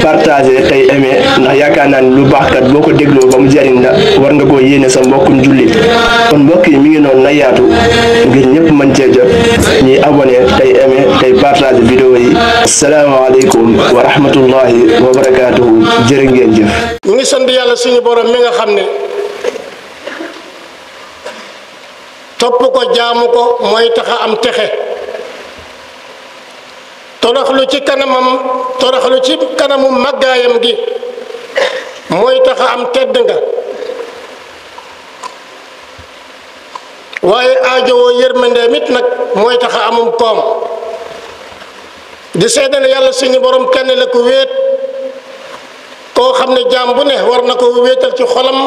partager tey aimer ndax yaakaar naa ni lu baax kat boo ko dégloo ba mu jariñ la war nga koo yéene sa mbokkum jullit kon mbokk yi mi ngi noonu na yaatu ngir ñëpp mën cee jot ñuy abonné tey aimer tey partager vidéo yi. asalaamaaleykum wa rahmatullahi wa barakaatuhu jërë ngeen jëf. ñu ngi sant yàlla suñu borom mi nga xam ne topp ko jaamu ko mooy tax a am texe. toroxlu ci kanamu màggaayam gi mooy tax a am tedd nga waaye aajowoo yërmandeem it nag mooy tax a amum koom di seedal yàlla suñu borom kenn la ko wéet koo xam ne jaam bu ne war na ko wéetal ci xolam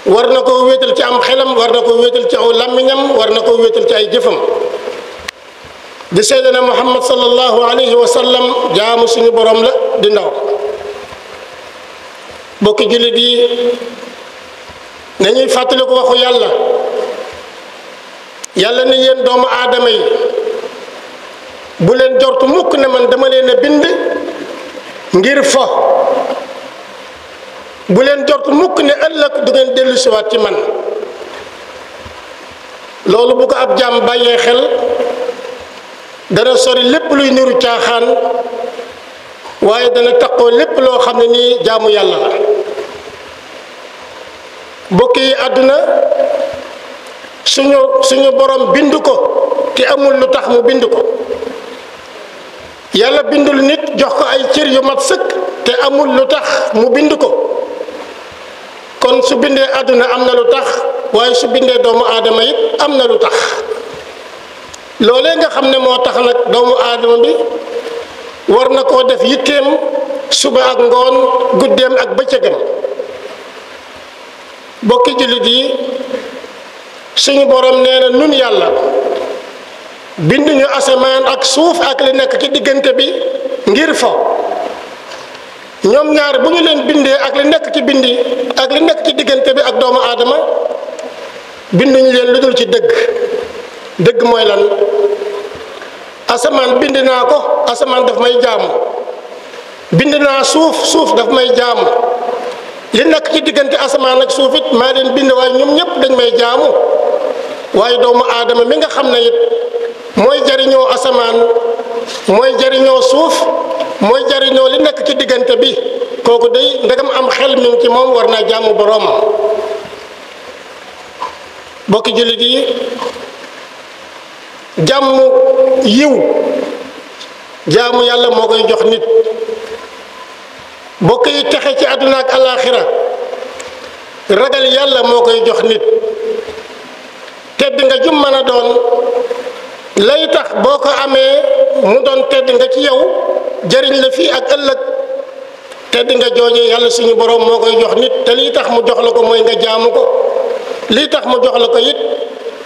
war na ko wéetal ci am xelam war na ko wéetal ci aw làmmiñam war na ko wéetal ci ay jëfam di seydina muhammad sallallahu alayhi wa sallam jaamu suñu borom la di ndaw bokki jullit yi nañuy fàttaliku waxu yàlla ne yéen doomu aadama yi bu leen jortu mukk ne man dama leen a bind ngir fo bu leen jortu mukk ne ëllëg du ngeen dellu siwaat ci man loolu bu ko ab jaam bàyyee xel dana sori lépp luy niru caaxaan waaye dana taqoo lépp loo xam ne nii jaamu yàlla la mbokk yi àdduna suñu borom bind ko te amul lu tax mu bind ko yàlla bindul nit jox ko ay cër yu mat sëkk te amul lu tax mu bind ko kon su bindee àdduna am na lu tax waaye su bindee doomu aadama it am na lu tax loolee nga xam ne moo tax nag doomu aadama bi war na koo def yitteem suba ak ngoon guddeem ak bëccëgam bokki jullit yi suñu borom nee na nun yàlla bind ñu asamaan ak suuf ak li nekk ci diggante bi ngir fo ñoom ñaar bu ñu leen bindee ak li nekk ci bindi ak li nekk ci diggante bi ak doomu aadama binduñu leen lu dul ci dëgg mooy lan asamaan bind naa ko asamaan daf may jaamu bind naa suuf daf may jaamu li nekk ci diggante asamaan ak suuf it maa leen bind waaye ñoom ñëpp dañ may jaamu waaye doomu aadama mi nga xam ne it mooy jariñoo asamaan mooy jariñoo suuf mooy jariñoo li nekk ci diggante bi kooku day ndegam am xel mi ngi ci moom war naa jaamu boroom bokki jullit yi jàmm yiw jaamu yàlla moo koy jox nit bokk yi texe ci àdduna ak alaaxira ragal yàlla moo koy jox nit tedd nga jum mën a doon lay tax boo ko amee mu doon tedd nga ci yow jëriñ la fii ak ëllëg tedd nga jooje yàlla suñu borom moo koy jox nit te lii tax mu jox la ko mooy nga jaamu ko lii tax mu jox la ko it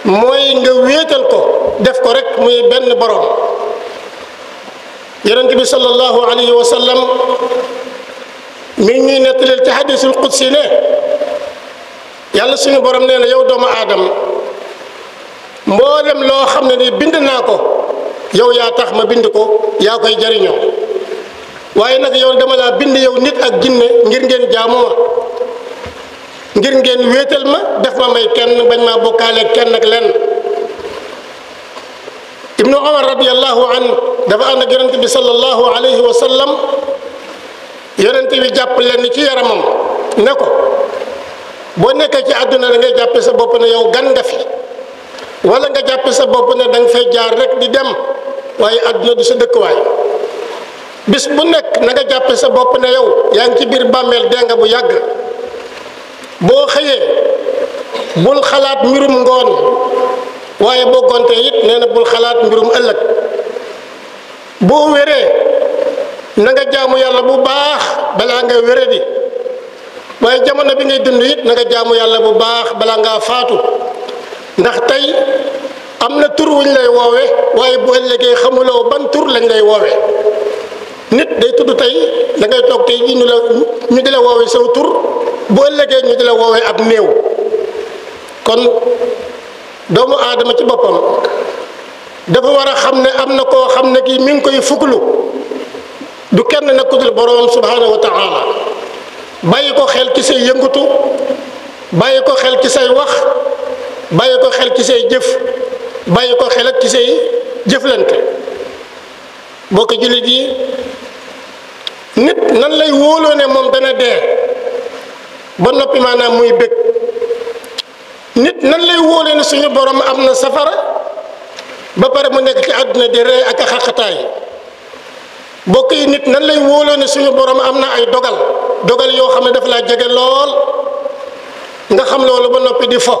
mooy nga wéetal ko def ko rek muy benn borom yonent bi sallallahu alayhi wa sallam mi ñuy nettaleel ci hadisul qudsi ne yàlla suñu borom nee na yow doomu aadama mboolem loo xam ne ni bind naa ko yow yaa tax ma bind ko yaa koy jariñoo waaye nag yow dama laa bind yow nit ak jinne ngir ngeen jaamu ma ngir ngeen wéetal ma def ma may kenn bañ maa bokkaale kenn ak lenn ibnu omar radiyallahu an dafa ànd ak yonent bi sallallahu alayhi wa sallam yonent bi jàpp lenn ci yaramam ne ko boo nekkee ci àdduna da ngay jàppe sa bopp ne yow gan nga fi wala nga jàppe sa bopp ne da nga fay jaar rek di dem waaye àdduna du sa dëkkuwaay bis bu nekk na nga jàppe sa bopp ne yow yaa ngi ci biir bàmmeel dee nga bu yàgg boo xëyee bul xalaat mbirum ngoon waaye boo gontee it nee na bul xalaat mbirum ëllëg boo wéree na nga jaamu yàlla bu baax balaa nga wére di waaye jamono bi ngay dund it na nga jaamu yàlla bu baax balaa ngaa faatu ndax tey am na tur wuñ lay woowe waaye bu ëllëgee xamuloo ban tur lañ lay woowe nit day tudd tey da ngay toog tey ji ñu di la woowe saw tur bu ëllëgee ñu di la woowe ab néew kon doomu aadama ci boppam dafa war a xam ne am na koo xam ne kii mi ngi koy fuglu du kenn nag ku dul boroom subhanahu wa taala bàyyi ko xel ci say yëngatu bàyyi ko xel ci say wax bàyyi ko xel ci say jëf bàyyi ko xel ak ci say jëflante bokk jullit yi nit nan lay wóoloo ne moom dana dee ba noppi maanaam muy bëgg nit nan lay wóoloo ne suñu borom am na safara ba pare mu nekk ci àdduna di ree ak a xaqataay bokk yi nit nan lay wóoloo ne suñu borom am na ay dogal yoo xam ne dafa laa jege lool nga xam loolu ba noppi di fo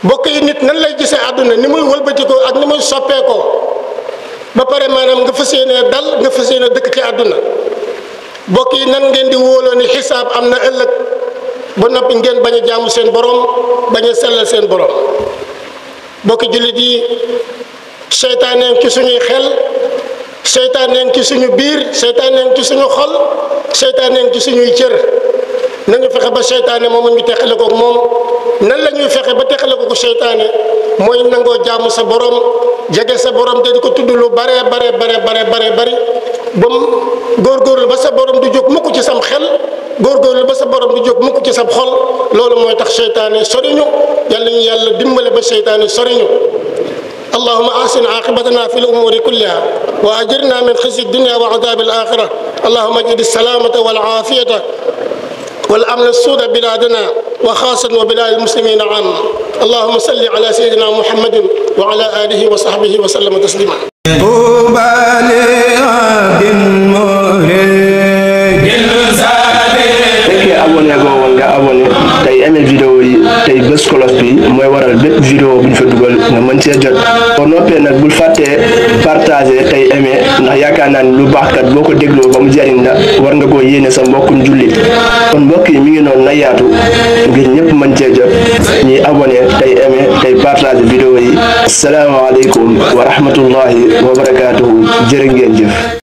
bokk yi nit nan lay gisee àdduna ni muy wëlbatikoo ak ni muy soppeekoo ba pare maanaam nga fas yéene dal nga fas yéene dëkk ci àdduna bokk yi nan ngeen di wóoloo ni xisaab am na ëllëg ba noppi ngeen bañ a jaamu seen borom bañ a sellal seen borom bokki jullit yi seytaaneen ci suñuy xel seytaaneen ci suñu biir seytaaneen ci suñu xol seytaaneen ci suñuy cër nañu fexe ba seytaane moom ñu teqale ko moom nan la ñuy fexe ba teqale ko seytaane mooy nangoo jaamu sa borom jege sa borom te di ko tudd lu bare bari ba mu góorgóorlu ba sa borom du jóg mukk ci sam xel góorgóorlu ba sa borom du jóg mukk ci sa xol loolu mooy tax seytaane soriñu yàlla ñu yàlla dimbale ba seytaane soriñu اللهم أحسن عاقبتنا في الأمور كلها وأجرنا من خزي الدنيا وعذاب الآخرة اللهم اجعل السلامة والعافية والأمن السود بلادنا وخاصة وبلاد المسلمين عامة اللهم صل على سيدنا محمد وعلى آله وصحبه وسلم تسليما abonné go woon nga abonné tey aimé vidéo yi tey bés cloche bi mooy waral bépp vidéo bu ñu fa dugal nga mën cee jot boo noppee nag bul fàttee partager tey aimé ndax yaakaar naa ni lu baax kat boo ko dégloo ba mu jariñ la war nga koo yéene sa mbokkum jullit kon mbokk yi mi ngi noonu na yaatu ngir ñëpp mën cee jot ñuy abonné tey aimé tey partager vidéo yi asalaamaaleykum wa rahmatullahi wa barakaatuhu jërë ngeen jëf